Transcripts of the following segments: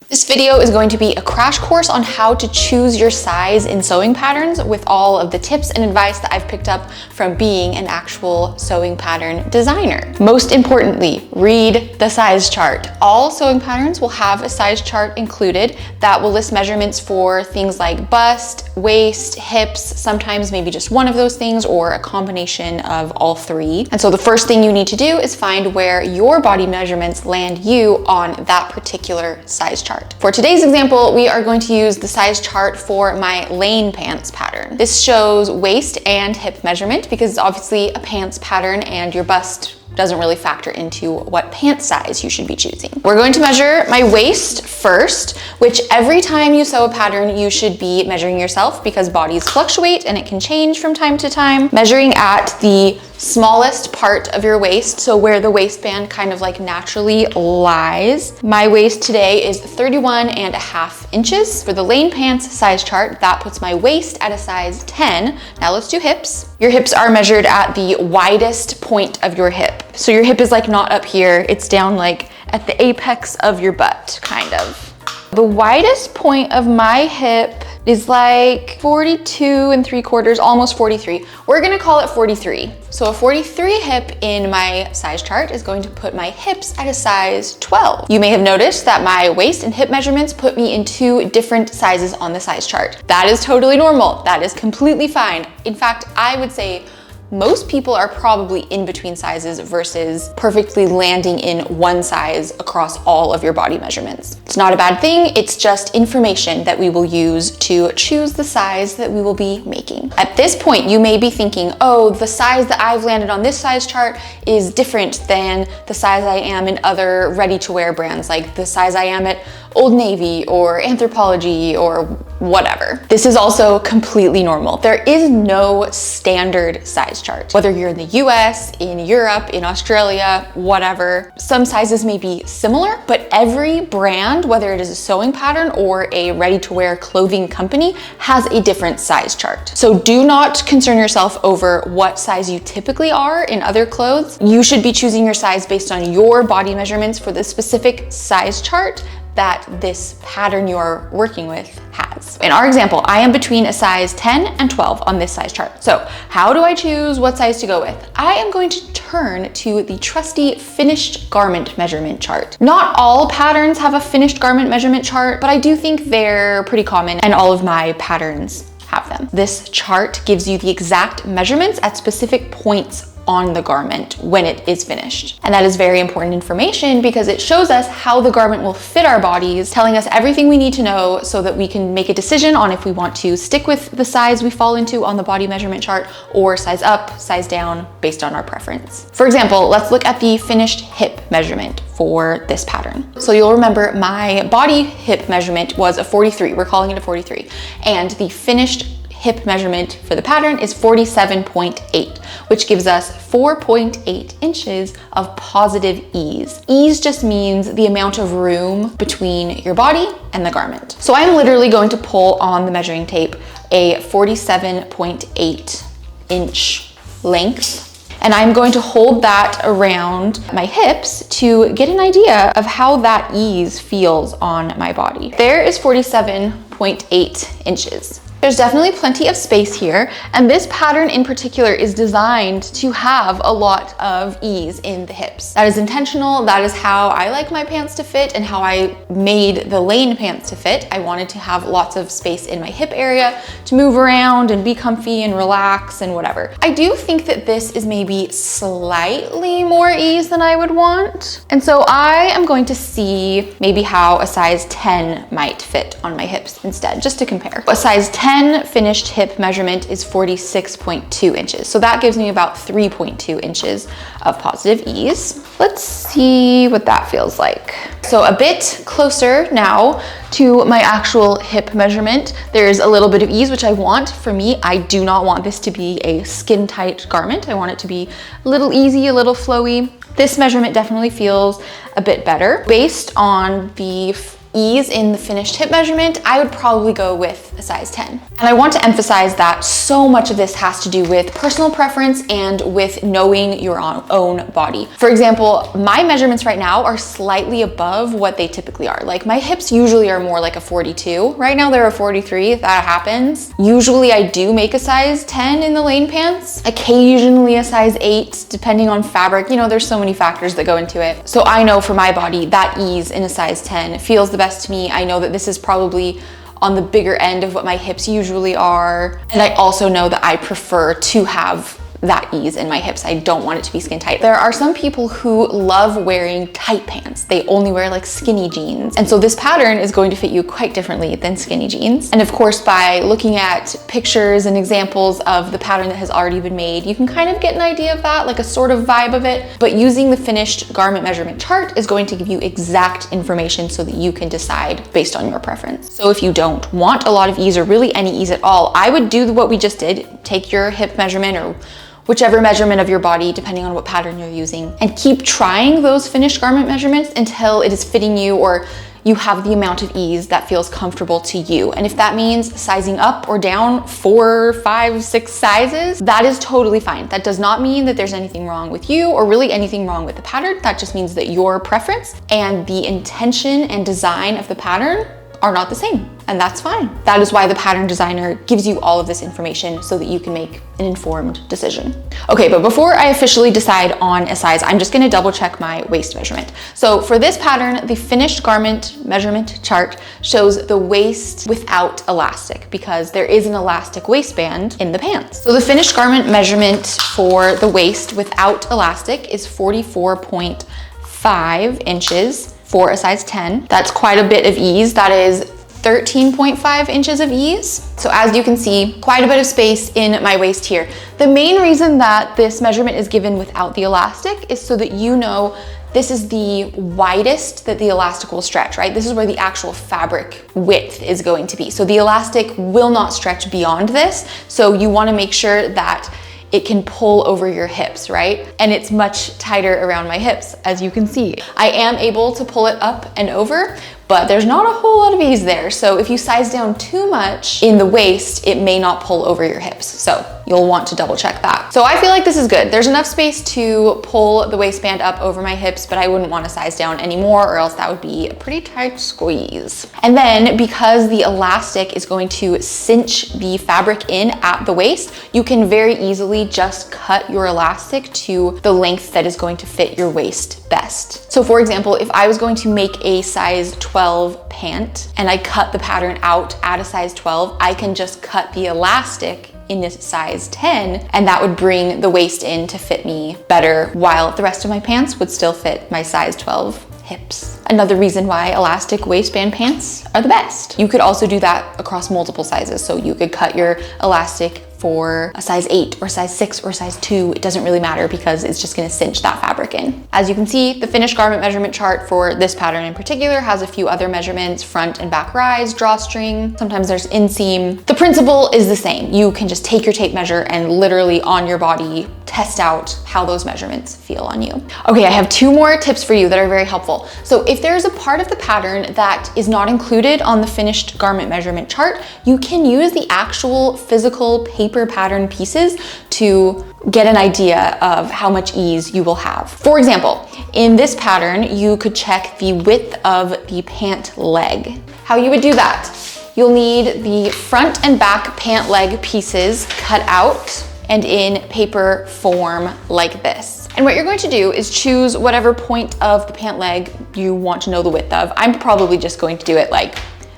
This video is going to be a crash course on how to choose your size in sewing patterns with all of the tips and advice that I've picked up from being an actual sewing pattern designer. Most importantly, read the size chart. All sewing patterns will have a size chart included that will list measurements for things like bust, waist, hips, sometimes maybe just one of those things or a combination of all three. And so the first thing you need to do is find where your body measurements land you on that particular size chart. For today's example, we are going to use the size chart for my lane pants pattern. This shows waist and hip measurement because it's obviously a pants pattern and your bust doesn't really factor into what pant size you should be choosing. We're going to measure my waist first, which every time you sew a pattern, you should be measuring yourself because bodies fluctuate and it can change from time to time. Measuring at the smallest part of your waist, so where the waistband kind of like naturally lies. My waist today is 31.5 inches. For the lane pants size chart, that puts my waist at a size 10. Now let's do hips. Your hips are measured at the widest point of your hip. So your hip is like not up here, it's down like at the apex of your butt, kind of. The widest point of my hip is like 42.75, almost 43. We're gonna call it 43. So a 43 hip in my size chart is going to put my hips at a size 12. You may have noticed that my waist and hip measurements put me in two different sizes on the size chart. That is totally normal. That is completely fine. In fact, I would say most people are probably in between sizes versus perfectly landing in one size across all of your body measurements. It's not a bad thing, it's just information that we will use to choose the size that we will be making. At this point, you may be thinking, oh, the size that I've landed on this size chart is different than the size I am in other ready-to-wear brands, like the size I am at Old Navy or Anthropologie or whatever. This is also completely normal. There is no standard size chart. Whether you're in the US, in Europe, in Australia, whatever, some sizes may be similar, but every brand, whether it is a sewing pattern or a ready-to-wear clothing company, has a different size chart. So do not concern yourself over what size you typically are in other clothes. You should be choosing your size based on your body measurements for the specific size chart that this pattern you're working with has. In our example, I am between a size 10 and 12 on this size chart. So how do I choose what size to go with? I am going to turn to the trusty finished garment measurement chart. Not all patterns have a finished garment measurement chart, but I do think they're pretty common and all of my patterns have them. This chart gives you the exact measurements at specific points on the garment when it is finished. And that is very important information because it shows us how the garment will fit our bodies, telling us everything we need to know so that we can make a decision on if we want to stick with the size we fall into on the body measurement chart or size up, size down based on our preference. For example, let's look at the finished hip measurement for this pattern. So you'll remember my body hip measurement was a 43. We're calling it a 43. And the finished hip measurement for the pattern is 47.8, which gives us 4.8 inches of positive ease. Ease just means the amount of room between your body and the garment. So I'm literally going to pull on the measuring tape a 47.8 inch length, and I'm going to hold that around my hips to get an idea of how that ease feels on my body. There is 47.8 inches. There's definitely plenty of space here, and this pattern in particular is designed to have a lot of ease in the hips. That is intentional. That is how I like my pants to fit and how I made the lane pants to fit. I wanted to have lots of space in my hip area to move around and be comfy and relax and whatever. I do think that this is maybe slightly more ease than I would want. And so I am going to see maybe how a size 10 might fit on my hips instead, just to compare. A size 10 finished hip measurement is 46.2 inches. So that gives me about 3.2 inches of positive ease. Let's see what that feels like. So a bit closer now to my actual hip measurement. There's a little bit of ease, which I want. For me, I do not want this to be a skin tight garment. I want it to be a little easy, a little flowy. This measurement definitely feels a bit better. Based on the ease in the finished hip measurement, I would probably go with a size 10. And I want to emphasize that so much of this has to do with personal preference and with knowing your own body. For example, my measurements right now are slightly above what they typically are. Like my hips usually are more like a 42. Right now they're a 43, that happens. Usually I do make a size 10 in the lane pants, occasionally a size 8, depending on fabric. You know, there's so many factors that go into it. So I know for my body, that ease in a size 10 feels the best to me. I know that this is probably on the bigger end of what my hips usually are. And I also know that I prefer to have that ease in my hips. I don't want it to be skin tight. There are some people who love wearing tight pants. They only wear like skinny jeans. And so this pattern is going to fit you quite differently than skinny jeans. And of course, by looking at pictures and examples of the pattern that has already been made, you can kind of get an idea of that, like a sort of vibe of it. But using the finished garment measurement chart is going to give you exact information so that you can decide based on your preference. So if you don't want a lot of ease or really any ease at all, I would do what we just did. Take your hip measurement or whichever measurement of your body, depending on what pattern you're using, and keep trying those finished garment measurements until it is fitting you or you have the amount of ease that feels comfortable to you. And if that means sizing up or down 4, 5, 6 sizes, that is totally fine. That does not mean that there's anything wrong with you or really anything wrong with the pattern. That just means that your preference and the intention and design of the pattern are not the same, and that's fine. That is why the pattern designer gives you all of this information so that you can make an informed decision. Okay, but before I officially decide on a size, I'm just gonna double check my waist measurement. So for this pattern, the finished garment measurement chart shows the waist without elastic because there is an elastic waistband in the pants. So the finished garment measurement for the waist without elastic is 44.5 inches. For a size 10. That's quite a bit of ease. That is 13.5 inches of ease. So as you can see, quite a bit of space in my waist here. The main reason that this measurement is given without the elastic is so that you know this is the widest that the elastic will stretch, right? This is where the actual fabric width is going to be. So the elastic will not stretch beyond this. So you wanna make sure that it can pull over your hips, right? And it's much tighter around my hips, as you can see. I am able to pull it up and over, but there's not a whole lot of ease there. So if you size down too much in the waist, it may not pull over your hips. So you'll want to double check that. So I feel like this is good. There's enough space to pull the waistband up over my hips, but I wouldn't want to size down anymore or else that would be a pretty tight squeeze. And then because the elastic is going to cinch the fabric in at the waist, you can very easily just cut your elastic to the length that is going to fit your waist best. So for example, if I was going to make a size 12 pant and I cut the pattern out at a size 12, I can just cut the elastic in a size 10 and that would bring the waist in to fit me better while the rest of my pants would still fit my size 12 hips. Another reason why elastic waistband pants are the best. You could also do that across multiple sizes. So you could cut your elastic for a size 8 or size 6 or size 2. It doesn't really matter because it's just gonna cinch that fabric in. As you can see, the finished garment measurement chart for this pattern in particular has a few other measurements: front and back rise, drawstring, sometimes there's inseam. The principle is the same. You can just take your tape measure and literally on your body test out how those measurements feel on you. Okay, I have 2 more tips for you that are very helpful. So if there's a part of the pattern that is not included on the finished garment measurement chart, you can use the actual physical paper pattern pieces to get an idea of how much ease you will have. For example, in this pattern, you could check the width of the pant leg. How you would do that? You'll need the front and back pant leg pieces cut out and in paper form like this. And what you're going to do is choose whatever point of the pant leg you want to know the width of. I'm probably just going to do it like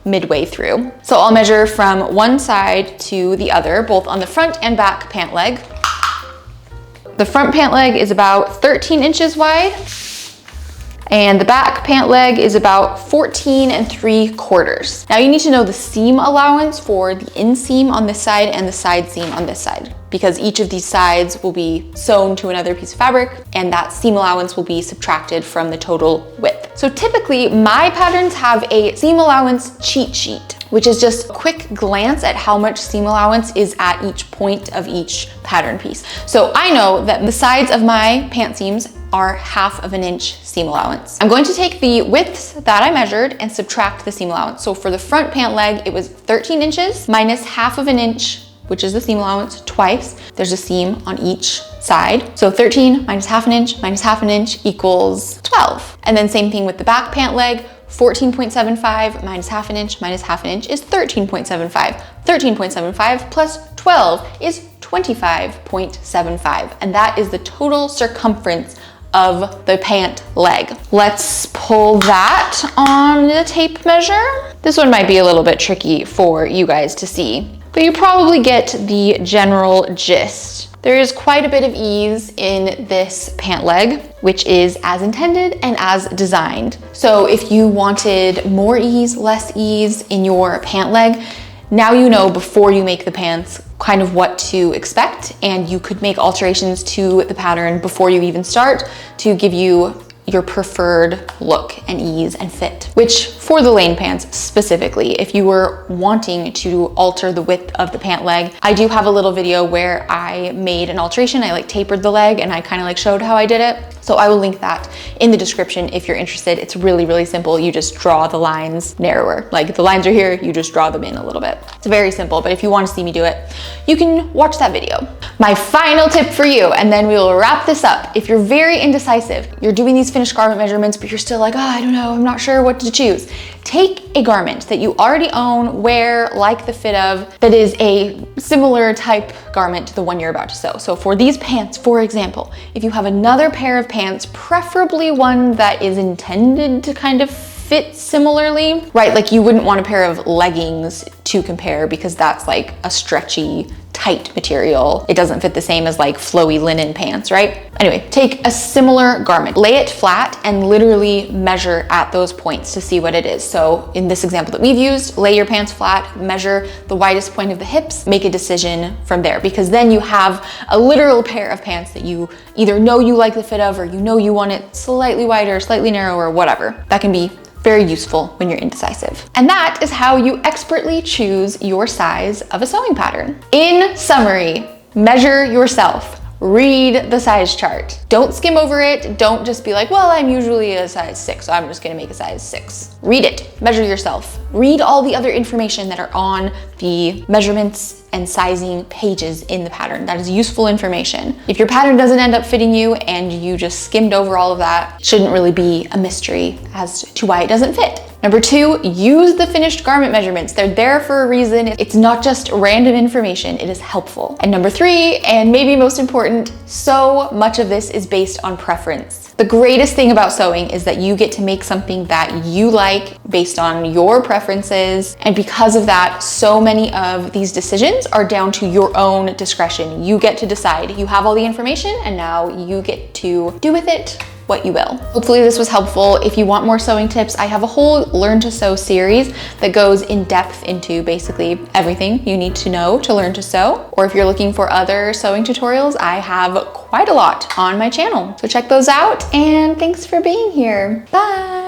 midway through. So I'll measure from one side to the other, both on the front and back pant leg. The front pant leg is about 13 inches wide, and the back pant leg is about 14 3/4. Now you need to know the seam allowance for the inseam on this side and the side seam on this side, because each of these sides will be sewn to another piece of fabric and that seam allowance will be subtracted from the total width. So typically my patterns have a seam allowance cheat sheet, which is just a quick glance at how much seam allowance is at each point of each pattern piece. So I know that the sides of my pant seams are 1/2 inch seam seam allowance. I'm going to take the widths that I measured and subtract the seam allowance. So for the front pant leg, it was 13 inches minus ½ of an inch, which is the seam allowance twice. There's a seam on each side. So 13 minus ½ an inch minus ½ an inch equals 12. And then same thing with the back pant leg, 14.75 minus ½ an inch minus ½ an inch is 13.75. 13.75 plus 12 is 25.75. And that is the total circumference of the pant leg. Let's pull that on the tape measure. This one might be a little bit tricky for you guys to see, but you probably get the general gist. There is quite a bit of ease in this pant leg, which is as intended and as designed. So if you wanted more ease, less ease in your pant leg, now you know before you make the pants kind of what to expect, and you could make alterations to the pattern before you even start to give you your preferred look and ease and fit. Which for the lane pants specifically, if you were wanting to alter the width of the pant leg, I do have a little video where I made an alteration. I like tapered the leg and I kind of like showed how I did it. So I will link that in the description if you're interested. It's really, really simple. You just draw the lines narrower. Like the lines are here, you just draw them in a little bit. It's very simple, but if you want to see me do it, you can watch that video. My final tip for you, and then we will wrap this up. If you're very indecisive, you're doing these finished garment measurements, but you're still like, oh, I don't know, I'm not sure what to choose. Take a garment that you already own, wear, like the fit of, that is a similar type garment to the one you're about to sew. So for these pants, for example, if you have another pair of pants, preferably one that is intended to kind of fit similarly, right? Like you wouldn't want a pair of leggings to compare because that's like a stretchy, tight material. It doesn't fit the same as like flowy linen pants, right? Anyway, take a similar garment, lay it flat and literally measure at those points to see what it is. So in this example that we've used, lay your pants flat, measure the widest point of the hips, make a decision from there, because then you have a literal pair of pants that you either know you like the fit of, or you know you want it slightly wider, slightly narrower, whatever. That can be very useful when you're indecisive. And that is how you expertly choose your size of a sewing pattern. In summary, measure yourself. Read the size chart. Don't skim over it. Don't just be like, well, I'm usually a size 6, so I'm just gonna make a size 6. Read it, measure yourself. Read all the other information that are on the measurements and sizing pages in the pattern. That is useful information. If your pattern doesn't end up fitting you and you just skimmed over all of that, it shouldn't really be a mystery as to why it doesn't fit. Number 2, use the finished garment measurements. They're there for a reason. It's not just random information, it is helpful. And number 3, and maybe most important, so much of this is based on preference. The greatest thing about sewing is that you get to make something that you like based on your preferences. And because of that, so many of these decisions are down to your own discretion. You get to decide. You have all the information and now you get to do with it what you will. Hopefully this was helpful. If you want more sewing tips, I have a whole Learn to Sew series that goes in depth into basically everything you need to know to learn to sew. Or if you're looking for other sewing tutorials, I have quite a lot on my channel. So check those out, and thanks for being here. Bye.